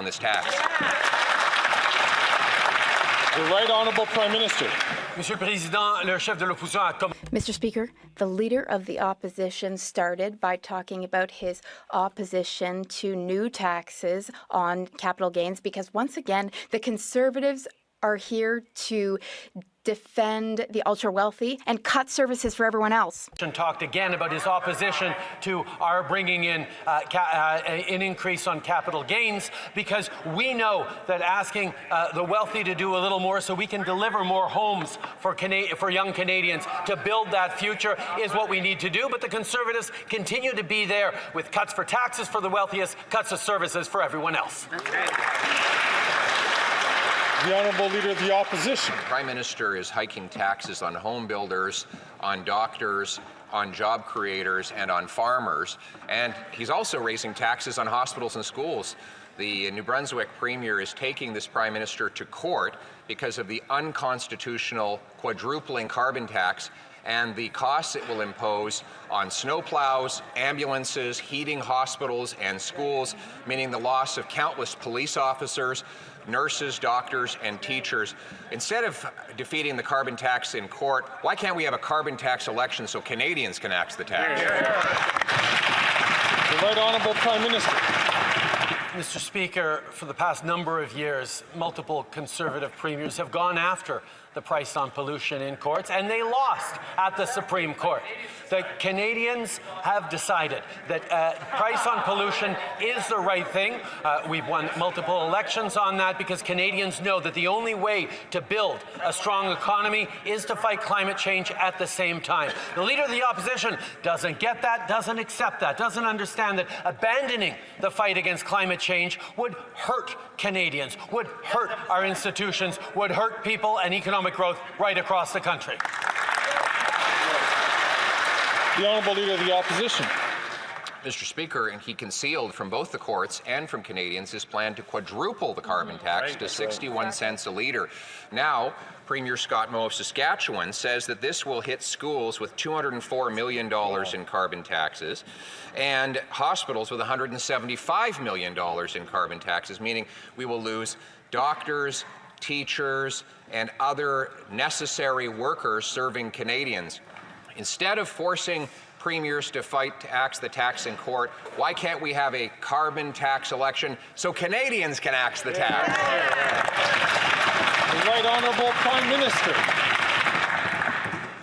on this tax. The Right Honourable Prime Minister. Monsieur le Président, le chef de l'opposition a Mr. Speaker, the Leader of the Opposition started by talking about his opposition to new taxes on capital gains because, once again, the Conservatives are here to defend the ultra-wealthy and cut services for everyone else. talked again about his opposition to our bringing in an increase on capital gains because we know that asking the wealthy to do a little more so we can deliver more homes for young Canadians to build that future is what we need to do. But the Conservatives continue to be there with cuts for taxes for the wealthiest, cuts of services for everyone else. The Honourable Leader of the Opposition. The Prime Minister is hiking taxes on home builders, on doctors, on job creators, and on farmers. And he's also raising taxes on hospitals and schools. The New Brunswick Premier is taking this Prime Minister to court because of the unconstitutional quadrupling carbon tax and the costs it will impose on snowplows, ambulances, heating hospitals and schools, meaning the loss of countless police officers, nurses, doctors, and teachers. Instead of defeating the carbon tax in court, why can't we have a carbon tax election so Canadians can axe the tax? The Right Honourable Prime Minister. Mr. Speaker, for the past number of years, multiple Conservative premiers have gone after the price on pollution in courts, and they lost at the Supreme Court. The Canadians have decided that price on pollution is the right thing. We've won multiple elections on that because Canadians know that the only way to build a strong economy is to fight climate change at the same time. The Leader of the Opposition doesn't get that, doesn't accept that, doesn't understand that abandoning the fight against climate change would hurt Canadians, would hurt our institutions, would hurt people and economic growth right across the country. The Honourable Leader of the Opposition. Mr. Speaker, and he concealed from both the courts and from Canadians his plan to quadruple the carbon tax to 61 cents a litre. Now, Premier Scott Moe of Saskatchewan says that this will hit schools with $204 million in carbon taxes and hospitals with $175 million in carbon taxes, meaning we will lose doctors, teachers, and other necessary workers serving Canadians. Instead of forcing premiers to fight to axe the tax in court, why can't we have a carbon tax election so Canadians can axe the tax? The Right Honourable Prime Minister.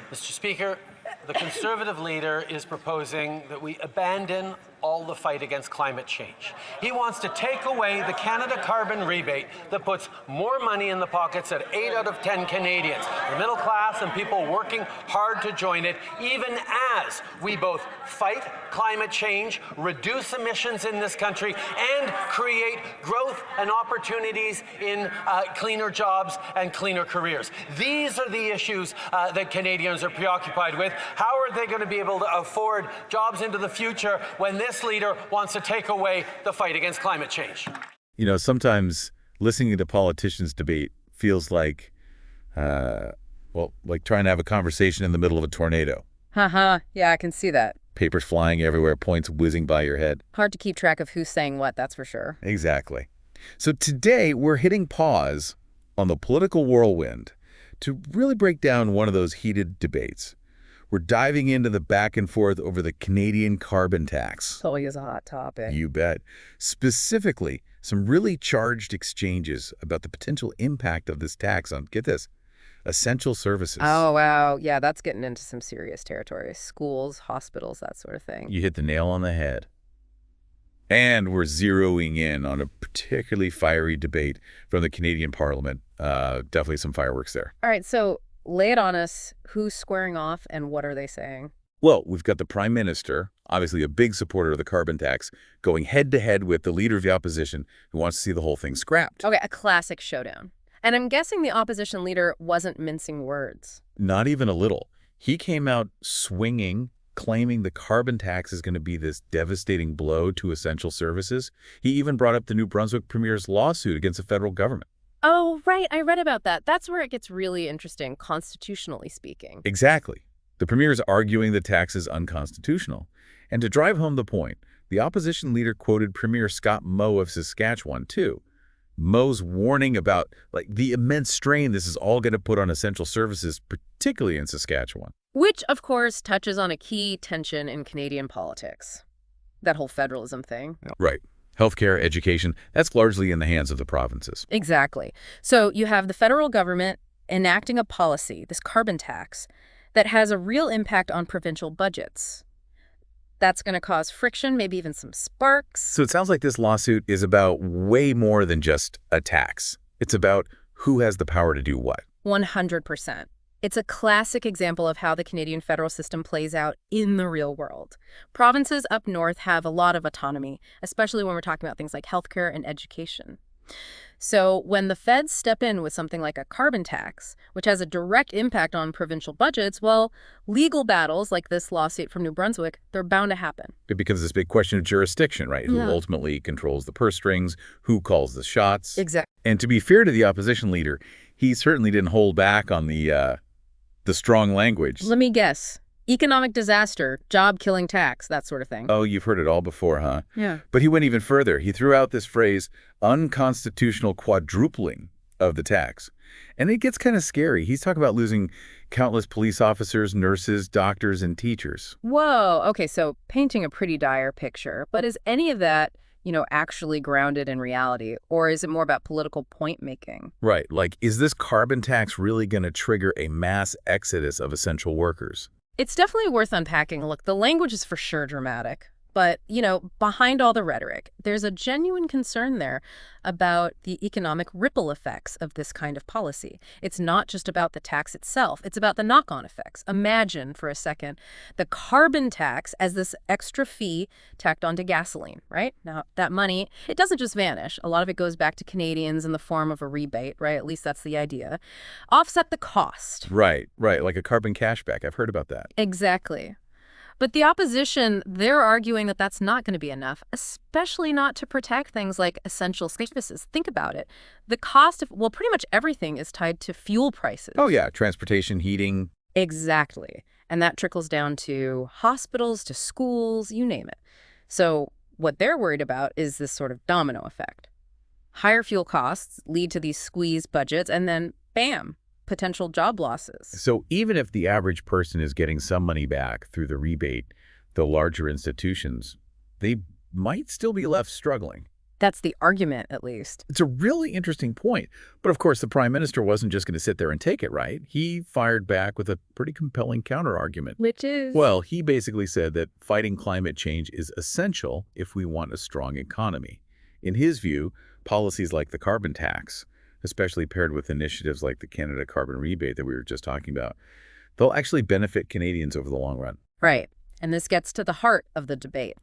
Mr. Speaker, the Conservative Leader is proposing that we abandon all the fight against climate change. He wants to take away the Canada carbon rebate that puts more money in the pockets of 8 out of 10 Canadians, the middle class and people working hard to join it, even as we both fight climate change, reduce emissions in this country, and create growth and opportunities in cleaner jobs and cleaner careers. These are the issues that Canadians are preoccupied with. How are they going to be able to afford jobs into the future when this leader wants to take away the fight against climate change? You know, sometimes listening to politicians debate feels like, like trying to have a conversation in the middle of a tornado. Haha, yeah, I can see that. Papers flying everywhere, points whizzing by your head. Hard to keep track of who's saying what, that's for sure. Exactly. So today, we're hitting pause on the political whirlwind to really break down one of those heated debates. We're diving into the back and forth over the Canadian carbon tax. Always a hot topic. You bet. Specifically, some really charged exchanges about the potential impact of this tax on, get this, essential services. Oh, wow. Yeah, that's getting into some serious territory. Schools, hospitals, that sort of thing. You hit the nail on the head. And we're zeroing in on a particularly fiery debate from the Canadian Parliament. Definitely some fireworks there. All right, so lay it on us. Who's squaring off and what are they saying? Well, we've got the Prime Minister, obviously a big supporter of the carbon tax, going head-to-head with the Leader of the Opposition who wants to see the whole thing scrapped. Okay, a classic showdown. And I'm guessing the opposition leader wasn't mincing words. Not even a little. He came out swinging, claiming the carbon tax is going to be this devastating blow to essential services. He even brought up the New Brunswick Premier's lawsuit against the federal government. Oh, right. I read about that. That's where it gets really interesting, constitutionally speaking. Exactly. The Premier is arguing the tax is unconstitutional. And to drive home the point, the opposition leader quoted Premier Scott Moe of Saskatchewan, too, Mo's warning about the immense strain this is all going to put on essential services, particularly in Saskatchewan. Which, of course, touches on a key tension in Canadian politics. That whole federalism thing. Right. Healthcare, education, that's largely in the hands of the provinces. Exactly. So you have the federal government enacting a policy, this carbon tax, that has a real impact on provincial budgets. That's going to cause friction, maybe even some sparks. So it sounds like this lawsuit is about way more than just a tax. It's about who has the power to do what. 100%. It's a classic example of how the Canadian federal system plays out in the real world. Provinces up north have a lot of autonomy, especially when we're talking about things like healthcare and education. So when the feds step in with something like a carbon tax, which has a direct impact on provincial budgets, well, legal battles like this lawsuit from New Brunswick, they're bound to happen. It becomes this big question of jurisdiction, right? Who ultimately controls the purse strings, who calls the shots. Exactly. And to be fair to the opposition leader, he certainly didn't hold back on the strong language. Let me guess. Economic disaster, job-killing tax, that sort of thing. Oh, you've heard it all before, huh? Yeah. But he went even further. He threw out this phrase, unconstitutional quadrupling of the tax. And it gets kind of scary. He's talking about losing countless police officers, nurses, doctors, and teachers. Whoa. Okay, so painting a pretty dire picture. But is any of that, actually grounded in reality? Or is it more about political point-making? Right. Is this carbon tax really going to trigger a mass exodus of essential workers? It's definitely worth unpacking. Look, the language is for sure dramatic. But, behind all the rhetoric, there's a genuine concern there about the economic ripple effects of this kind of policy. It's not just about the tax itself. It's about the knock-on effects. Imagine, for a second, the carbon tax as this extra fee tacked onto gasoline, right? Now, that money, it doesn't just vanish. A lot of it goes back to Canadians in the form of a rebate, right? At least that's the idea. Offset the cost. Right. Like a carbon cashback. I've heard about that. Exactly. But the opposition, they're arguing that that's not going to be enough, especially not to protect things like essential services. Think about it. The cost of, pretty much everything is tied to fuel prices. Oh, yeah. Transportation, heating. Exactly. And that trickles down to hospitals, to schools, you name it. So what they're worried about is this sort of domino effect. Higher fuel costs lead to these squeezed budgets, and then, bam, potential job losses. So even if the average person is getting some money back through the rebate, the larger institutions, they might still be left struggling. That's the argument, at least. It's a really interesting point. But of course, the Prime Minister wasn't just going to sit there and take it, right? He fired back with a pretty compelling counterargument. Which is? Well, he basically said that fighting climate change is essential if we want a strong economy. In his view, policies like the carbon tax, especially paired with initiatives like the Canada Carbon Rebate that we were just talking about, they'll actually benefit Canadians over the long run. Right. And this gets to the heart of the debate.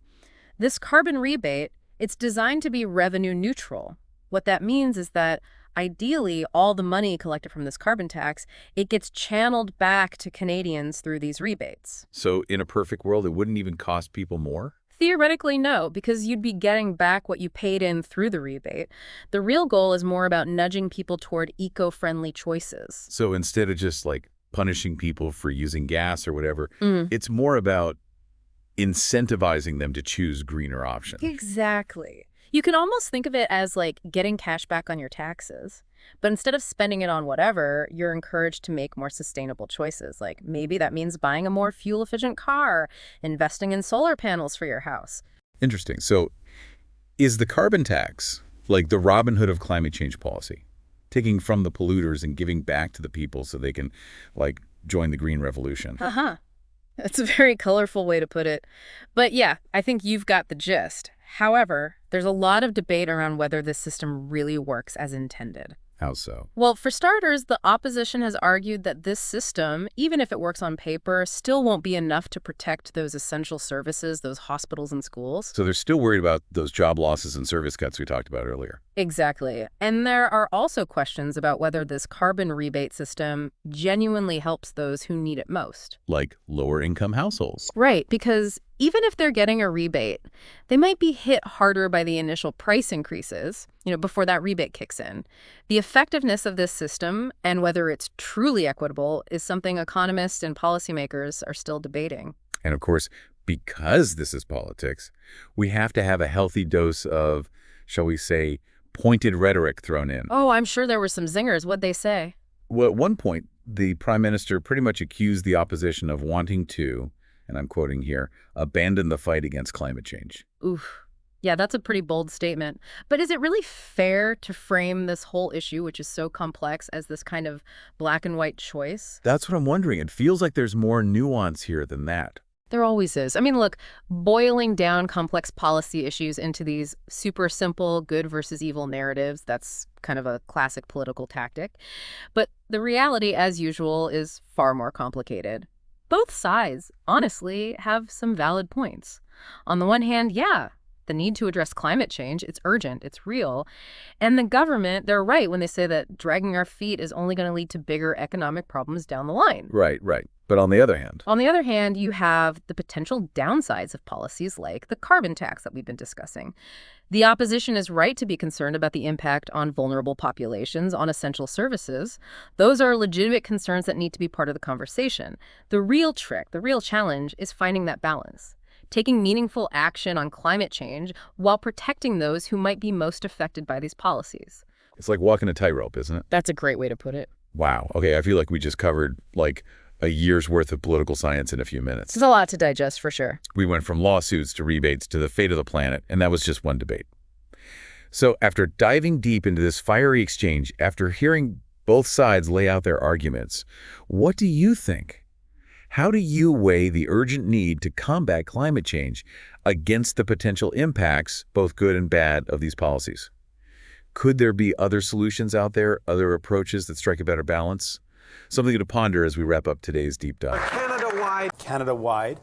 This carbon rebate, it's designed to be revenue neutral. What that means is that ideally, all the money collected from this carbon tax, it gets channeled back to Canadians through these rebates. So in a perfect world, it wouldn't even cost people more? Theoretically, no, because you'd be getting back what you paid in through the rebate. The real goal is more about nudging people toward eco-friendly choices. So instead of just punishing people for using gas or whatever, it's more about incentivizing them to choose greener options. Exactly. You can almost think of it as getting cash back on your taxes. But instead of spending it on whatever, you're encouraged to make more sustainable choices. Maybe that means buying a more fuel-efficient car, investing in solar panels for your house. Interesting. So is the carbon tax the Robin Hood of climate change policy, taking from the polluters and giving back to the people so they can join the green revolution? Uh-huh. That's a very colorful way to put it. But yeah, I think you've got the gist. However, there's a lot of debate around whether this system really works as intended. How so? Well, for starters, the opposition has argued that this system, even if it works on paper, still won't be enough to protect those essential services, those hospitals and schools. So they're still worried about those job losses and service cuts we talked about earlier. Exactly. And there are also questions about whether this carbon rebate system genuinely helps those who need it most. Like lower-income households. Right, because even if they're getting a rebate, they might be hit harder by the initial price increases, before that rebate kicks in. The effectiveness of this system and whether it's truly equitable is something economists and policymakers are still debating. And of course, because this is politics, we have to have a healthy dose of, shall we say, pointed rhetoric thrown in. Oh, I'm sure there were some zingers. What'd they say? Well, at one point, the prime minister pretty much accused the opposition of wanting to, and I'm quoting here, abandon the fight against climate change. Oof. Yeah, that's a pretty bold statement. But is it really fair to frame this whole issue, which is so complex, as this kind of black and white choice? That's what I'm wondering. It feels like there's more nuance here than that. There always is. I mean, look, boiling down complex policy issues into these super simple good versus evil narratives, that's kind of a classic political tactic. But the reality, as usual, is far more complicated. Both sides, honestly, have some valid points. On the one hand, yeah, the need to address climate change, it's urgent, it's real. And the government, they're right when they say that dragging our feet is only going to lead to bigger economic problems down the line. Right. But on the other hand... On the other hand, you have the potential downsides of policies like the carbon tax that we've been discussing. The opposition is right to be concerned about the impact on vulnerable populations, on essential services. Those are legitimate concerns that need to be part of the conversation. The real trick, the real challenge, is finding that balance. Taking meaningful action on climate change while protecting those who might be most affected by these policies. It's like walking a tightrope, isn't it? That's a great way to put it. Wow. Okay, I feel like we just covered, a year's worth of political science in a few minutes. It's a lot to digest, for sure. We went from lawsuits to rebates to the fate of the planet, and that was just one debate. So after diving deep into this fiery exchange, after hearing both sides lay out their arguments, what do you think? How do you weigh the urgent need to combat climate change against the potential impacts, both good and bad, of these policies? Could there be other solutions out there, other approaches that strike a better balance? Something to ponder as we wrap up today's deep dive. Canada-wide